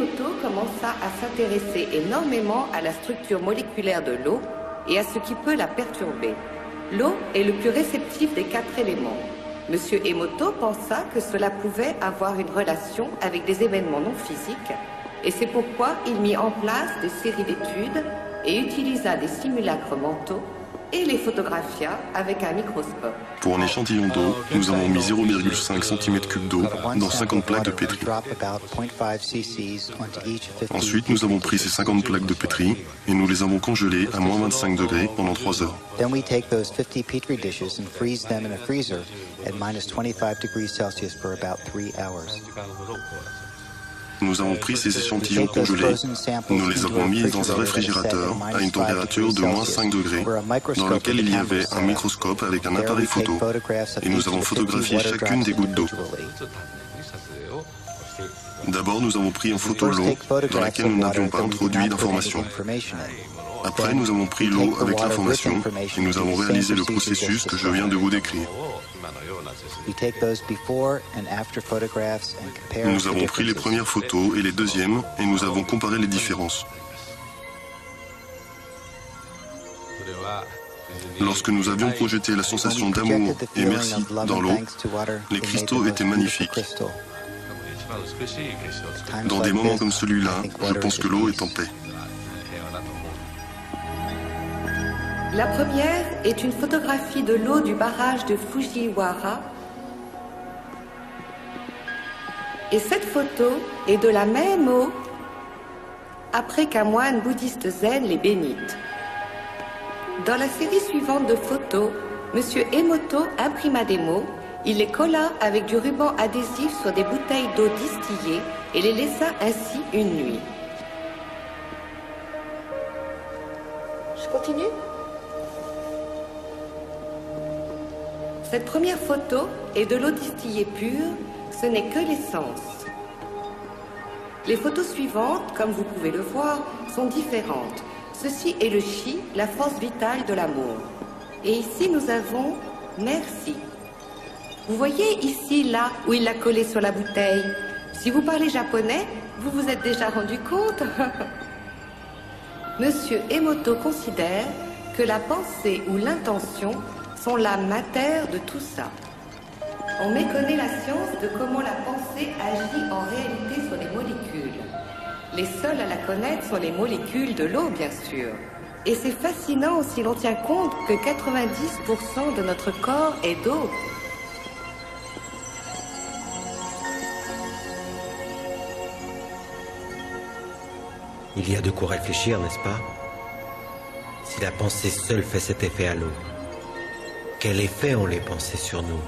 Emoto commença à s'intéresser énormément à la structure moléculaire de l'eau et à ce qui peut la perturber. L'eau est le plus réceptif des 4 éléments. Monsieur Emoto pensa que cela pouvait avoir une relation avec des événements non physiques, et c'est pourquoi il mit en place des séries d'études et utilisa des simulacres mentaux et les photographia avec un microscope. Pour un échantillon d'eau, nous avons mis 0,5 cm3 d'eau dans 50 plaques de pétri. Ensuite, nous avons pris ces 50 plaques de pétri et nous les avons congelées à moins 25 degrés pendant 3 heures. Then we take those 50 petri dishes and freeze them in a freezer at minus 25 degrees Celsius for about 3 hours. Nous avons pris ces échantillons congelés, nous les avons mis dans un réfrigérateur à une température de moins 5 degrés, dans lequel il y avait un microscope avec un appareil photo, et nous avons photographié chacune des gouttes d'eau. D'abord, nous avons pris en photo l'eau dans laquelle nous n'avions pas introduit d'informations. Après, nous avons pris l'eau avec l'information et nous avons réalisé le processus que je viens de vous décrire. Nous avons pris les premières photos et les deuxièmes et nous avons comparé les différences. Lorsque nous avions projeté la sensation d'amour et merci dans l'eau, les cristaux étaient magnifiques. Dans des moments comme celui-là, je pense que l'eau est en paix. La première est une photographie de l'eau du barrage de Fujiwara. Et cette photo est de la même eau après qu'un moine bouddhiste zen les bénite. Dans la série suivante de photos, M. Emoto imprima des mots, il les colla avec du ruban adhésif sur des bouteilles d'eau distillée et les laissa ainsi une nuit. Je continue ? Cette première photo est de l'eau distillée pure, ce n'est que l'essence. Les photos suivantes, comme vous pouvez le voir, sont différentes. Ceci est le chi, la force vitale de l'amour. Et ici, nous avons merci. Vous voyez ici, là, où il l'a collé sur la bouteille. Si vous parlez japonais, vous vous êtes déjà rendu compte. Monsieur Emoto considère que la pensée ou l'intention sont l'âme mater de tout ça. On méconnaît la science de comment la pensée agit en réalité sur les molécules. Les seules à la connaître sont les molécules de l'eau, bien sûr. Et c'est fascinant si l'on tient compte que 90% de notre corps est d'eau. Il y a de quoi réfléchir, n'est-ce pas? Si la pensée seule fait cet effet à l'eau, quel effet ont les pensées sur nous?